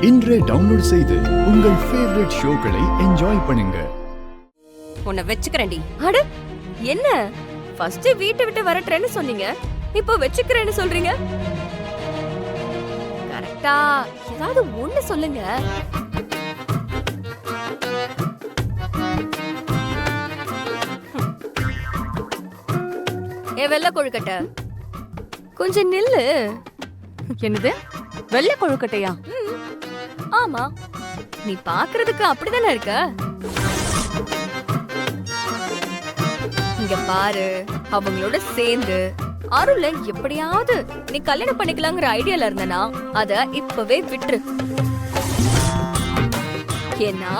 இன்றே டவுன்லோட் செய்து உங்கள் ஃபேவரட் ஷோக்களை என்ஜாய் பண்ணுங்க. உன்னை வெச்சுக்கிறேன்டி. அட என்ன ஃபர்ஸ்ட் வீட்டை விட்டு வரட்டேன்னு சொன்னீங்க, இப்போ வெச்சுக்கிறேன்னு சொல்றீங்க. கரெக்டா ஏதாவது ஒண்ணு சொல்லுங்க. ஏ வெள்ளை கொழுக்கட்டை, கொஞ்சம் நில்லு. என்னது வெள்ளை கொழுக்கட்டையா? ஆமா, நீ பாக்குறதுக்கு அப்படிதானே இருக்க. இங்க பாரு, அவங்களோட சேர்ந்து அருள எப்படியாவது நீ கல்யாணம் பண்ணிக்கலாங்கிற ஐடியால இருந்தனா அத இப்பவே விட்டுரு. ஏன்னா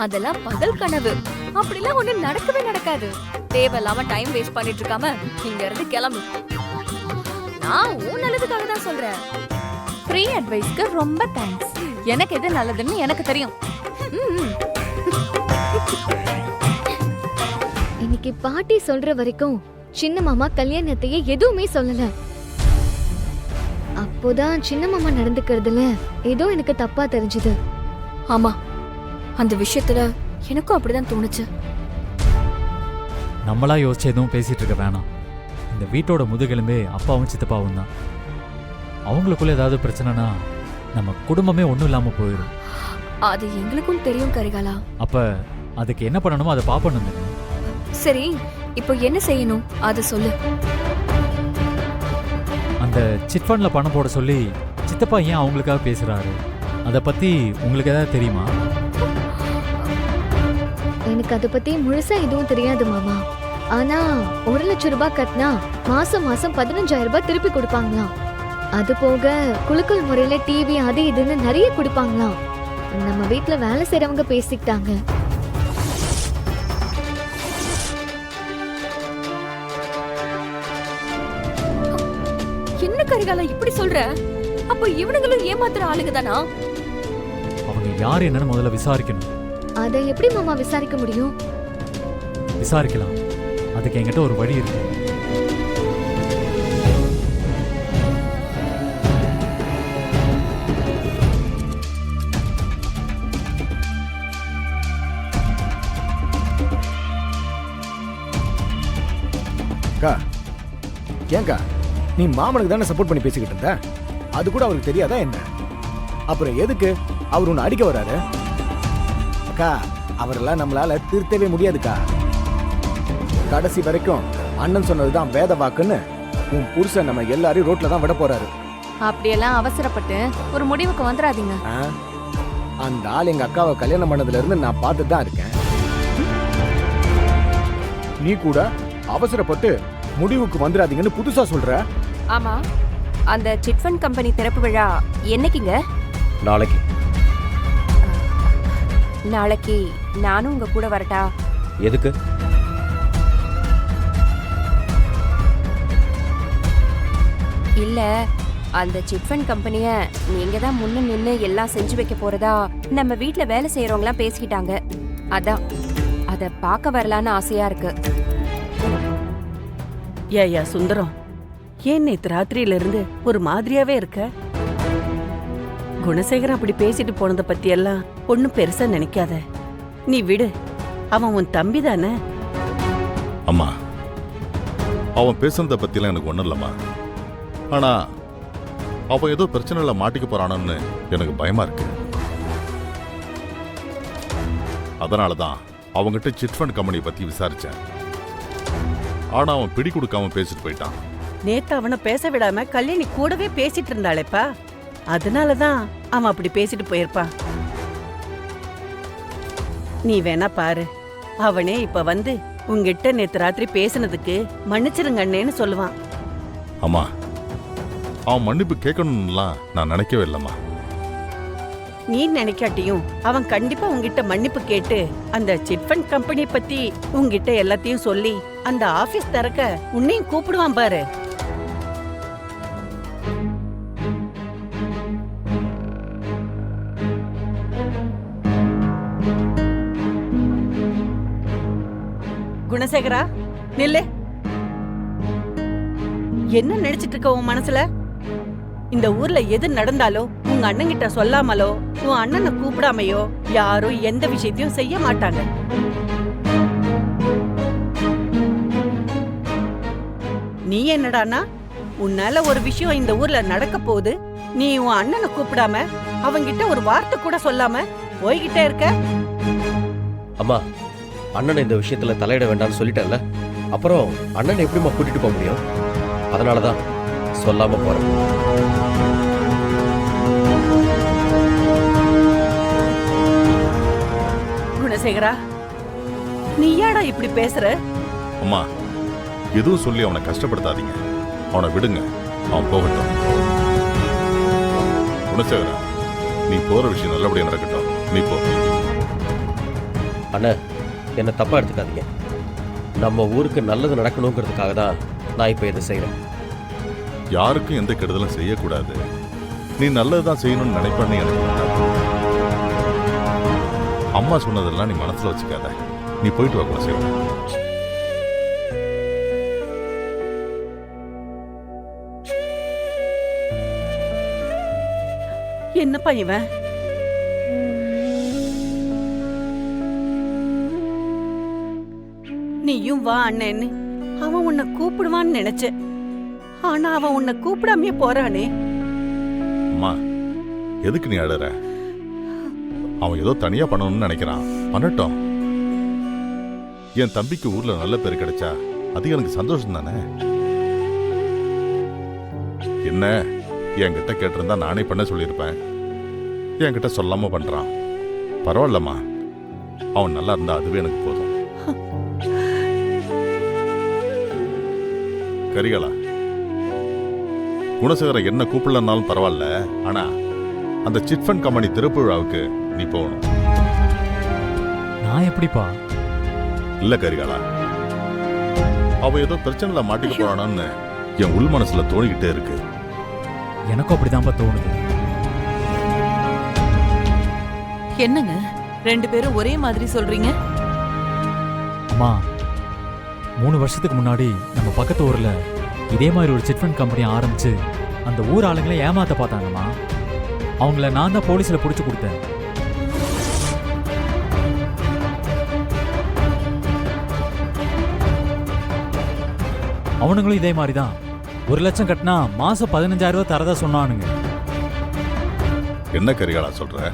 அதெல்லாம் பகல் கனவு, அப்படிலாம் ஒண்ணு நடக்கவே நடக்காது. தேவையில்லாம டைம் வேஸ்ட் பண்ணிட்டு இருக்காம இங்க இருந்து கிளம்பு. நான் உன் நல்லதுக்காக தான் சொல்றேன். ஃப்ரீ அட்வைஸ்க்கு ரொம்ப தேங்க்ஸ். எனக்கு எது நல்லதுன்னு எனக்கு தெரியும். இன்னைக்கு பாட்டி சொல்ற வரைக்கும் சின்ன மாமா கல்யாணத்தையே எதுவுமே சொல்லல. அப்போதான் சின்ன மாமா நடந்துக்கிறதுல ஏதோ எனக்கு தப்பா தெரிஞ்சது. ஆமா, அந்த விஷயத்துல எனக்கும் அப்படிதான் தோணுச்சு. நம்மளா யோசிச்சு எதுவும் பேசிட்டு இருக்க வேணாம். இந்த வீட்டோட முதுகெலும்பே அப்பாவும் சித்தப்பாவும் தான். அவங்களுக்குள்ள ஏதாவது பிரச்சனைனா நம்ம குடும்பமே ஒன்றும் இல்லாம போயிடும். அது எங்களுக்கும் தெரியும் கரிகாலா. அப்ப அதுக்கு என்ன பண்ணணுமோ அதை பாப்பணும். சரி, இப்போ என்ன செய்யணும் அத சொல்லு. அந்த சிட் ஃபண்ட்ல பணம் போட சொல்லி சித்தப்பா ஏன் அவங்களுக்காக பேசுறாரு, அதை பத்தி உங்களுக்கு ஏதாவது தெரியுமா? எனக்கு அதை பத்தி முழுசா எதுவும் தெரியாது மாமா. ஆனா 1 லட்சம் ரூபாய் கட்டினா மாசம் மாசம் 15,000 ரூபாய் திருப்பி கொடுப்பாங்களாம். அது போக குலுக்கல் முறையில டிவி அது இதுன்னு நிறைய கொடுப்பாங்களாம். நம்ம வீட்டுல வேலை செய்யறவங்க பேசிக்கிட்டாங்க. என்ன கரிகாலா இப்படி சொல்ற? அப்போ இவனுங்களும் ஏமாத்துற ஆளுங்க தானா? அவங்க யார் என்னன்னு முதல்ல விசாரிக்கணும். அதை எப்படி மாமா விசாரிக்க முடியும்? விசாரிக்கலாம், அதுக்கு என்கிட்ட ஒரு வழி இருக்கு. ஏங்கா, நீ மாமனுக்கு தானே சப்போர்ட் பண்ணி பேசிக்கிட்டு இருந்த? அது கூட அவருக்கு தெரியாதா என்ன? அப்புறம் எதுக்கு அவர் உன்னை அடிக்க வராரு? அக்கா, அவரெல்லாம் நம்மளால திருத்தவே முடியாதுக்கா. கடைசி வரைக்கும் அண்ணன் சொன்னதுதான் வேத வாக்குன்னு உன் புருஷன் நம்ம எல்லாரையும் ரோட்ல தான் விட போறாரு. அப்படியெல்லாம் அவசரப்பட்டு ஒரு முடிவுக்கு வந்துடாதீங்க. அந்த ஆள் எங்க அக்காவை கல்யாணம் பண்ணதுல இருந்து நான் பார்த்துட்டு தான் இருக்கேன். நீ கூட அவசரப்பட்டு முடிவுக்கு வந்துடாதீங்கன்னு புதுசா சொல்ற. ஆமா, அந்த சிட் ஃபண்ட் கம்பெனி திறப்பு விழா என்னைக்குங்க? நாளைக்கு. நாளைக்கு நானும் உங்க கூட வரட்டா? எதுக்கு? இல்ல, அந்த சிட் ஃபண்ட் கம்பெனிய நீங்க தான் முன்ன நின்னு எல்லாம் செஞ்சு வைக்க போறதா நம்ம வீட்ல வேலை செய்யறவங்களாம் பேசிக்கிட்டாங்க. அதான் அத பார்க்க வரலான்னு ஆசையா இருக்கு. ஏயா சுந்தரம், ஏன் நேத்து ராத்திரியில இருந்து ஒரு மாதிரியாவே இருக்க? குணசேகரன் அப்படி பேசிட்டு போனத பத்தி எல்லாம் ஒன்னும் பெருசா நினைக்காத. நீ விடு, அவன் உன் தம்பி தானே. அம்மா, அவன் பேசுனத பத்திலாம் எனக்கு ஒண்ணும் இல்லம்மா. ஆனா அவன் ஏதோ பிரச்சனைல மாட்டிக்க போறானு எனக்கு பயமா இருக்கு. அதனாலதான் அவங்ககிட்ட சிட் ஃபண்ட் கம்பெனி பத்தி விசாரிச்சேன். ஆனா அவன் பிடி கொடுக்காம பேசிட்டு போயிட்டான். நேத்து அவனை பேச விடாம கல்யாணி கூடவே பேசிட்டு இருந்தாளேப்பா, அதனாலதான் அவன் அப்படி பேசிட்டு போயிருப்பான். நீ வேணா பாரு, அவனே இப்ப வந்து உங்ககிட்ட நேத்து ராத்திரி பேசினதுக்கு மன்னிச்சிருங்க அண்ணேன்னு சொல்லுவான். அம்மா, அவன் மன்னிப்பு கேட்கணும்லாம் நான் நினைக்கவே இல்லம்மா. நீ நினைக்காட்டியும் அவன் கண்டிப்பா உங்ககிட்ட மன்னிப்பு கேட்டு அந்த சிட் ஃபண்ட் கம்பெனி பத்தி உங்ககிட்ட எல்லாத்தையும் சொல்லி அந்த ஆபீஸ் திறக்க உன்னையும் கூப்பிடுவான் பாரு. குணசேகரா, நில்லு. என்ன நினைச்சிட்டு இருக்க உன் மனசுல? இந்த ஊர்ல எது நடந்தாலும் உங்க உங்க அண்ணன் கிட்ட சொல்லாமலோ உன் அண்ணனை கூப்பிடாமையோ யாரும் எந்த விஷயத்தையும் செய்ய மாட்டாங்க. நீ என்னடானா உன்னால ஒரு விஷயம் இந்த ஊர்ல நடக்க போகுது, நீ உன் அண்ணனை கூப்பிடாம அவங்கிட்ட ஒரு வார்த்தை கூட சொல்லாம போய்கிட்டே இருக்க. அம்மா, அண்ணனை இந்த விஷயத்துல தலையிட வேண்டாம்னு சொல்லிட்டேன்ல, அப்புறம் அண்ணனை எப்படிம்மா கூட்டிட்டு போக முடியும்? அதனாலதான் சொல்லாம போறேன். குணசேகரா, நீ ஏடா இப்படி பேசுற? அம்மா, எதுவும் சொல்லி அவனை கஷ்டப்படுத்தாதீங்க. அவனை விடுங்க, அவன் போகட்டும். குணசேகரா, நீ போற விஷயம் நல்லபடியா நடக்கட்டும். நீ போ. அண்ணா, என்னை தப்பா எடுத்துக்காதீங்க. நம்ம ஊருக்கு நல்லது நடக்கணுங்கிறதுக்காக தான் நான் இப்ப இதை செய்யறேன். யாருக்கும் எந்த கெடுதலும் செய்யக்கூடாது. நீ நல்லதுதான் செய்யணும்னு நினைப்பேன்னு எனக்கு வேண்டாம். அம்மா சொன்னதெல்லாம் நீ மனசுல வச்சுக்காத. நீ போயிட்டு வா குணசேகரா. என்னப்பா இவன்? நீயும் வா அண்ணன்னு அவன் உன்னை கூப்பிடுவான்னு நினைச்ச, ஆனா அவன் உன்னை கூப்பிடாமே போறானே. அம்மா, எதுக்கு நீ அழற? அவன் ஏதோ தனியா பண்ணணும்னு நினைக்கிறான், பண்ணட்டும். என் தம்பிக்கு ஊர்ல நல்ல பேர் கிடைச்சா அது எனக்கு சந்தோஷம் தானே. என்ன, என்கிட்ட கேட்டிருந்தா நானே பண்ண சொல்லியிருப்பேன். என்கிட்ட சொல்லாம பண்றான். பரவாயில்லம்மா, அவன் நல்லா இருந்தா அதுவே எனக்கு போதும். கரிகாலா, குணசேகரன் என்ன கூப்பிடலன்னாலும் பரவாயில்ல, ஆனா அந்த சிட்ஃபண்ட் கம்பெனி திறப்பு விழாவுக்கு நீ போகணும். நான் எப்படிப்பா? இல்ல கரிகாலா, அவ ஏதோ பிரச்சனைல மாட்டிக்க போறானான்னு என் உள் மனசுல தோணிக்கிட்டே இருக்கு. எனக்கும் அப்படிதான்ப்பா தோணுது. என்னங்க ரெண்டு பேரும் ஒரே மாதிரி சொல்றீங்க? அம்மா, 3 வருஷத்துக்கு முன்னாடி நம்ம பக்கத்து ஊர்ல இதே மாதிரி ஒரு சிட்ஃபண்ட் கம்பெனி ஆரம்பிச்சு அந்த ஊர் ஆளுங்களை ஏமாத்த பார்த்தாங்கம்மா. அவங்கள நான் தான் போலீஸ்ல புடிச்சு கொடுத்தேன். அவனுங்களும் இதே மாதிரி தான் 1 லட்சம் கட்டினா மாசம் 15,000 ரூபாய் தரதா சொன்னானுங்க. என்ன கரிகாலா சொல்ற?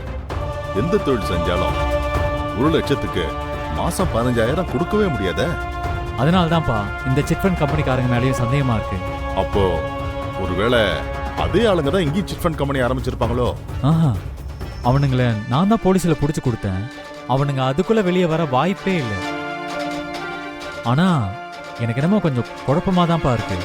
எந்த தொழில் செஞ்சாலும் 1 லட்சத்துக்கு மாசம் 15,000 கொடுக்கவே முடியாத. அதனால தான்ப்பா இந்த சிட்ஃபண்ட் கம்பெனிக்காரங்க மேலேயும் சந்தேகமா இருக்கு. அப்போ ஒருவேளை அதே ஆளுங்க தான் இங்கேயும் சிட்ஃபண்ட் கம்பெனி ஆரம்பிச்சிருப்பாங்களோ? ஆஹா, அவனுங்களை நான் தான் போலீஸ்ல புடிச்சு கொடுத்தேன். அவனுங்க அதுக்குள்ள வெளியே வர வாய்ப்பே இல்லை. ஆனா எனக்கு என்னமோ கொஞ்சம் குழப்பமா தான்ப்பா இருக்கு.